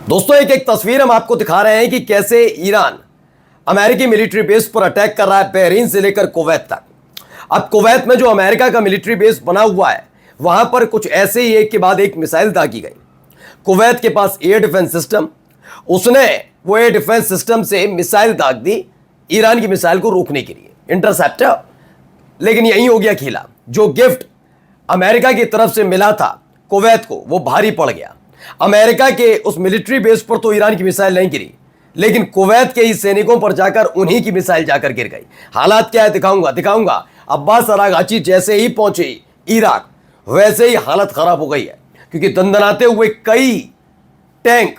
दोस्तों एक एक तस्वीर हम आपको दिखा रहे हैं कि कैसे ईरान अमेरिकी मिलिट्री बेस पर अटैक कर रहा है, बहरीन से लेकर कुवैत तक। अब कुवैत में जो अमेरिका का मिलिट्री बेस बना हुआ है वहां पर कुछ ऐसे ही एक के बाद एक मिसाइल दागी गई। कुवैत के पास एयर डिफेंस सिस्टम, उसने वो एयर डिफेंस सिस्टम से मिसाइल दाग दी ईरान की मिसाइल को रोकने के लिए, इंटरसेप्टर। लेकिन यही हो गया खेला, जो गिफ्ट अमेरिका की तरफ से मिला था कुवैत को वो भारी पड़ गया। अमेरिका के उस मिलिट्री बेस पर तो ईरान की मिसाइल नहीं गिरी, लेकिन कुवैत के ही सैनिकों पर जाकर उन्हीं की मिसाइल जाकर गिर गई। हालात क्या है दिखाऊंगा। अब्बास अरागाची जैसे ही पहुंचे इराक, वैसे ही हालत खराब हो गई है, क्योंकि दंदनाते हुए कई टैंक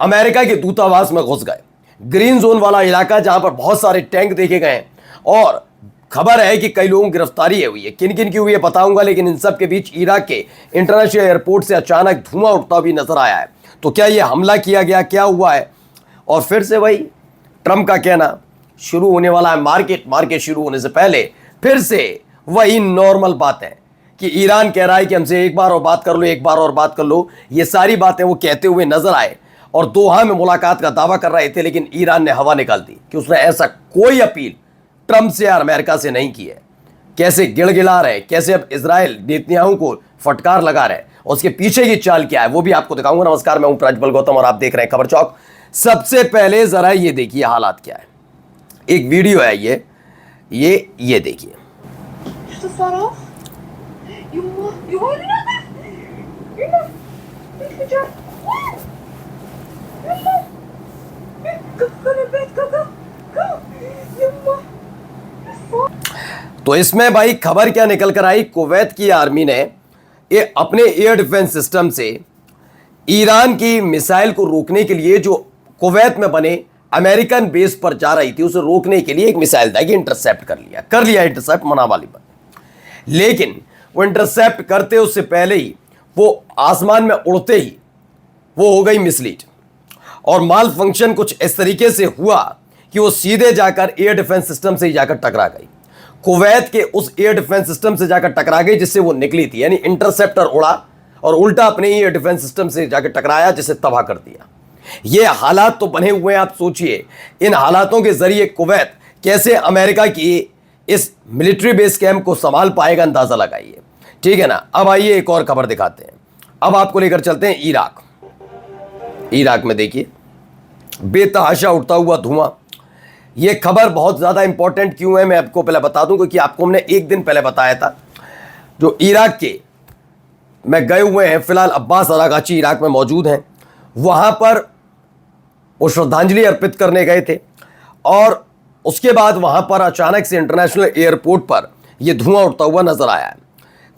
अमेरिका के दूतावास में घुस गए। ग्रीन जोन वाला इलाका जहां पर बहुत सारे टैंक देखे गए, और खबर है कि कई लोगों की गिरफ्तारी हुई है। किन किन की हुई है बताऊंगा, लेकिन इन सब के बीच इराक के इंटरनेशनल एयरपोर्ट से अचानक धुआं उठता भी नजर आया है। तो क्या यह हमला किया गया, क्या हुआ है? और फिर से वही ट्रंप का कहना शुरू होने वाला है। मार्केट शुरू होने से पहले फिर से वही नॉर्मल बात है कि ईरान कह रहा है कि हमसे एक बार और बात कर लो। ये सारी बातें वो कहते हुए नजर आए और दोहा में मुलाकात का दावा कर रहे थे, लेकिन ईरान ने हवा निकाल दी कि उसने ऐसा कोई अपील ट्रंप से या अमेरिका से नहीं की है। कैसे गिड़गिड़ा रहे, कैसे अब इजराइल नेतन्याहू को फटकार लगा रहे, और उसके पीछे की चाल क्या है वो भी आपको दिखाऊंगा। नमस्कार, मैं हूं प्रज्वल गौतम और आप देख रहे हैं खबर चौक। सबसे पहले जरा ये देखिए हालात क्या है। एक वीडियो है ये देखिए। Что Саров? Его или нет? तो इसमें भाई खबर क्या निकल कर आई, कुवैत की आर्मी ने ये अपने एयर डिफेंस सिस्टम से ईरान की मिसाइल को रोकने के लिए, जो कुवैत में बने अमेरिकन बेस पर जा रही थी, उसे रोकने के लिए एक मिसाइल दागी इंटरसेप्ट कर लिया इंटरसेप्ट मनावाली पर। लेकिन वो इंटरसेप्ट करते उससे पहले ही, वो आसमान में उड़ते ही वो हो गई मिसलीड, और माल फंक्शन कुछ इस तरीके से हुआ कि वो सीधे जाकर एयर डिफेंस सिस्टम से ही जाकर टकरा गई। कुवैत के उस एयर डिफेंस सिस्टम से जाकर टकरा गई जिससे वो निकली थी, यानी इंटरसेप्टर उड़ा और उल्टा अपने एयर डिफेंस सिस्टम से जाकर टकराया, जिसे तबाह कर दिया। ये हालात तो बने हुए हैं, आप सोचिए इन हालातों के जरिए कुवैत कैसे अमेरिका की इस मिलिट्री बेस कैंप को संभाल पाएगा, अंदाजा लगाइए। ठीक है ना। अब आइए एक और खबर दिखाते हैं। अब आपको लेकर चलते हैं इराक में देखिए बेतहाशा उठता हुआ धुआं। यह खबर बहुत ज़्यादा इंपॉर्टेंट क्यों है मैं आपको पहले बता दूं, क्योंकि आपको हमने एक दिन पहले बताया था। जो इराक के में गए हुए हैं, फिलहाल अब्बास अरागाची इराक में मौजूद हैं, वहाँ पर वो श्रद्धांजलि अर्पित करने गए थे, और उसके बाद वहाँ पर अचानक से इंटरनेशनल एयरपोर्ट पर यह धुआं उठता हुआ नजर आया है।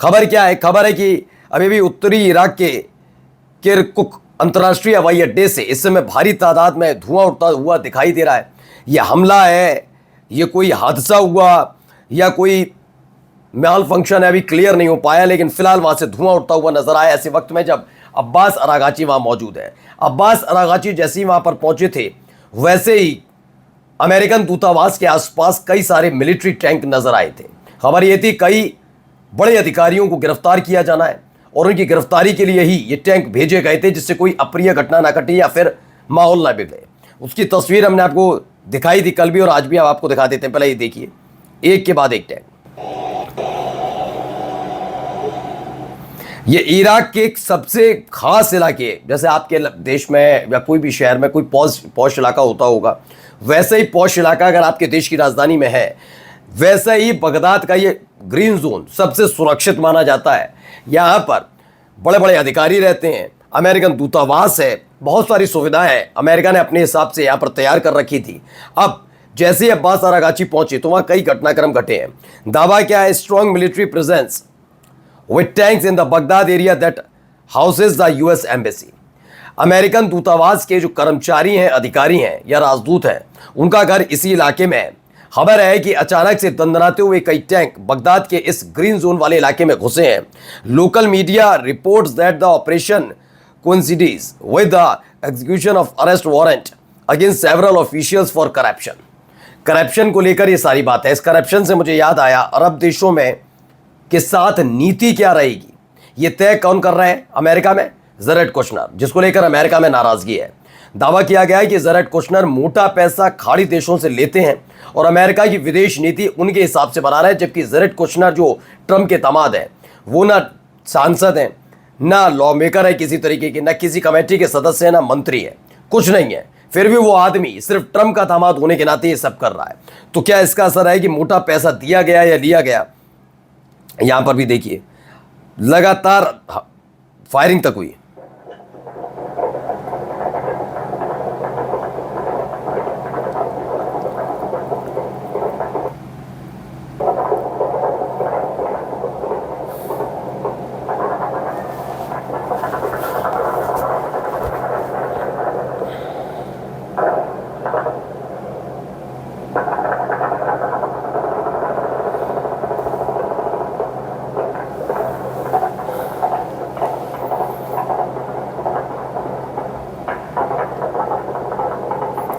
खबर क्या है? खबर है कि अभी भी उत्तरी इराक के किरकुक अंतर्राष्ट्रीय हवाई अड्डे से इस समय भारी तादाद में धुआं उठता हुआ दिखाई दे रहा है। यह हमला है, यह कोई हादसा हुआ या कोई माल फंक्शन है, अभी क्लियर नहीं हो पाया, लेकिन फिलहाल वहां से धुआं उठता हुआ नजर आया ऐसे वक्त में जब अब्बास अरागाची वहां मौजूद है। अब्बास अरागाची जैसे ही वहां पर पहुंचे थे, वैसे ही अमेरिकन दूतावास के आसपास कई सारे मिलिट्री टैंक नजर आए थे। खबर यह थी कई बड़े अधिकारियों को गिरफ्तार किया जाना है, और उनकी गिरफ्तारी के लिए ही ये टैंक भेजे गए थे, जिससे कोई अप्रिय घटना ना घटे या फिर माहौल ना बिगड़े। उसकी तस्वीर हमने आपको दिखाई थी कल भी, और आज भी आपको दिखा देते हैं। पहले ये देखिए, एक के बाद एक टैंक। ये इराक के एक सबसे खास इलाके, जैसे आपके देश में या कोई भी शहर में कोई पॉश इलाका होता होगा, वैसे ही पॉश इलाका अगर आपके देश की राजधानी में है, वैसे ही बगदाद का ये ग्रीन जोन सबसे सुरक्षित माना जाता है। यहाँ पर बड़े बड़े अधिकारी रहते हैं, अमेरिकन दूतावास है, बहुत सारी सुविधाएं हैं अमेरिका ने अपने हिसाब से यहाँ पर तैयार कर रखी थी। अब जैसे ही अब्बास अरागाची पहुंचे तो वहाँ कई घटनाक्रम घटे हैं। दावा क्या है? Strong military presence with tanks in the Baghdad area that houses the US embassy. American दूतावास के जो कर्मचारी हैं, अधिकारी हैं या राजदूत हैं, उनका घर इसी इलाके में है। खबर है कि अचानक से दंदनाते हुए कई टैंक बगदाद के इस ग्रीन जोन वाले इलाके में घुसे हैं। Local media reports that the operation coincides with the execution of arrest warrant against several officials for corruption को लेकर ये सारी बात है। इस करप्शन से मुझे याद आया, अरब देशों में के साथ नीति क्या रहेगी ये तय कौन कर रहे हैं अमेरिका में? जरेड कुशनर, जिसको लेकर अमेरिका में नाराजगी है। दावा किया गया है कि जरेड कुशनर मोटा पैसा खाड़ी देशों से लेते हैं और अमेरिका की विदेश नीति उनके हिसाब से बना रहा है, जबकि जरेड कुशनर जो ट्रंप के दामाद हैं वो ना सांसद हैं, ना लॉ मेकर है किसी तरीके के, ना किसी कमेटी के सदस्य है, ना मंत्री है, कुछ नहीं है। फिर भी वो आदमी सिर्फ ट्रंप का दामाद होने के नाते ये सब कर रहा है। तो क्या इसका असर है कि मोटा पैसा दिया गया या लिया गया? यहां पर भी देखिए लगातार फायरिंग तक हुई।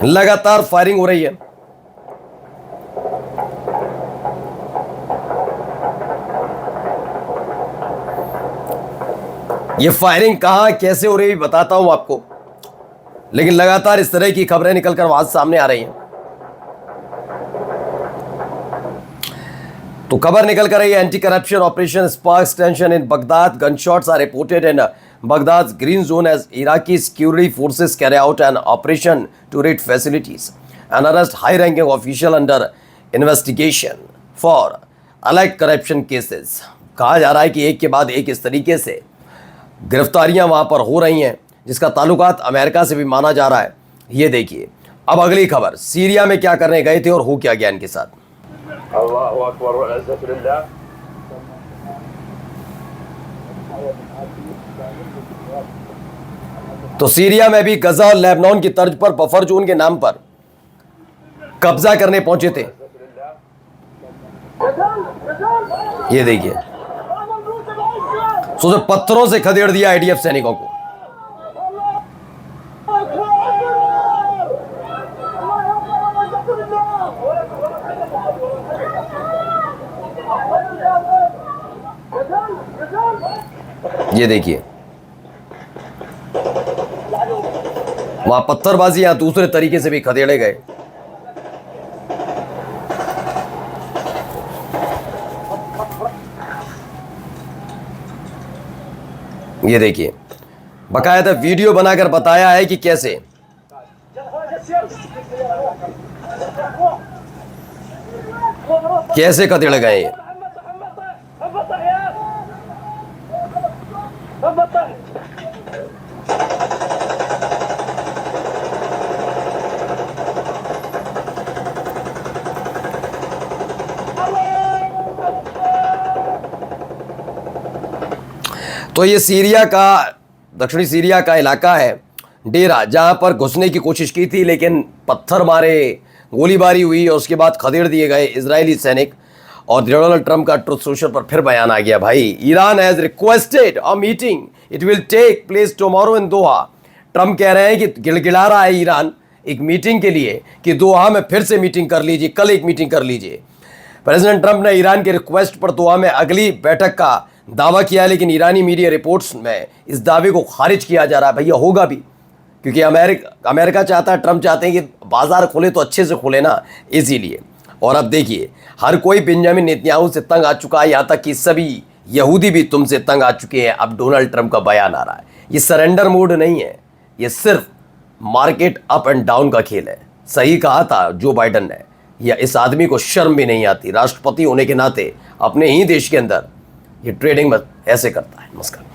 लगातार फायरिंग हो रही है। ये फायरिंग कहां कैसे हो रही है बताता हूं आपको, लेकिन लगातार इस तरह की खबरें निकलकर आज सामने आ रही हैं। तो खबर निकल कर रही है, anti corruption operation sparks tension in Baghdad. Gunshots are reported in Baghdad's green zone as Iraqi security forces carry out an operation to raid facilities and arrest high-ranking official under investigation for alleged corruption cases. कहा जा रहा है कि एक के बाद एक इस तरीके से गिरफ्तारियां वहां पर हो रही हैं, जिसका ताल्लुकात अमेरिका से भी माना जा रहा है। ये देखिए अब अगली खबर, सीरिया में क्या करने गए थे और हो क्या गया इनके साथ। अल्लाहु अकबर व इज्जतु लिल्लाह। तो सीरिया में भी गजा और लेबनान की तर्ज पर बफर जोन के नाम पर कब्जा करने पहुंचे थे। ये देखिए सोचो पत्थरों से खदेड़ दिया आईडीएफ सैनिकों को। ये देखिए वहां पत्थरबाजी यहां दूसरे तरीके से भी खदेड़े गए। ये देखिए बकायदा वीडियो बनाकर बताया है कि कैसे खदेड़े गए ये। तो ये सीरिया का, दक्षिणी सीरिया का इलाका है, डेरा, जहां पर घुसने की कोशिश की थी लेकिन पत्थर मारे, गोलीबारी हुई और उसके बाद खदेड़ दिए गए इजरायली सैनिक। और डोनाल्ड ट्रंप का ट्रुथ सोशल पर फिर बयान आ गया, भाई Iran has requested a meeting, it will take place tomorrow in Doha. Trump कह रहे हैं कि गिड़गिड़ा रहा है ईरान एक मीटिंग के लिए कि दोहा में फिर से मीटिंग कर लीजिए, कल एक मीटिंग कर लीजिए। प्रेसिडेंट ट्रंप ने ईरान के रिक्वेस्ट पर दोहा में अगली बैठक का दावा किया, लेकिन ईरानी मीडिया रिपोर्ट्स में इस दावे को खारिज किया जा रहा है। भैया होगा भी, क्योंकि अमेरिका चाहता है, ट्रंप चाहते हैं कि बाजार खुले तो अच्छे से खुले ना, इसीलिए। और अब देखिए हर कोई बेंजामिन नेतन्याहू से तंग आ चुका है, यहाँ तक कि सभी यहूदी भी तुमसे तंग आ चुके हैं। अब डोनाल्ड ट्रंप का बयान आ रहा है, ये सरेंडर मोड नहीं है, ये सिर्फ मार्केट अप एंड डाउन का खेल है। सही कहा था जो बाइडन ने, या इस आदमी को शर्म भी नहीं आती, राष्ट्रपति होने के नाते अपने ही देश के अंदर ये ट्रेडिंग में ऐसे करता है। नमस्कार।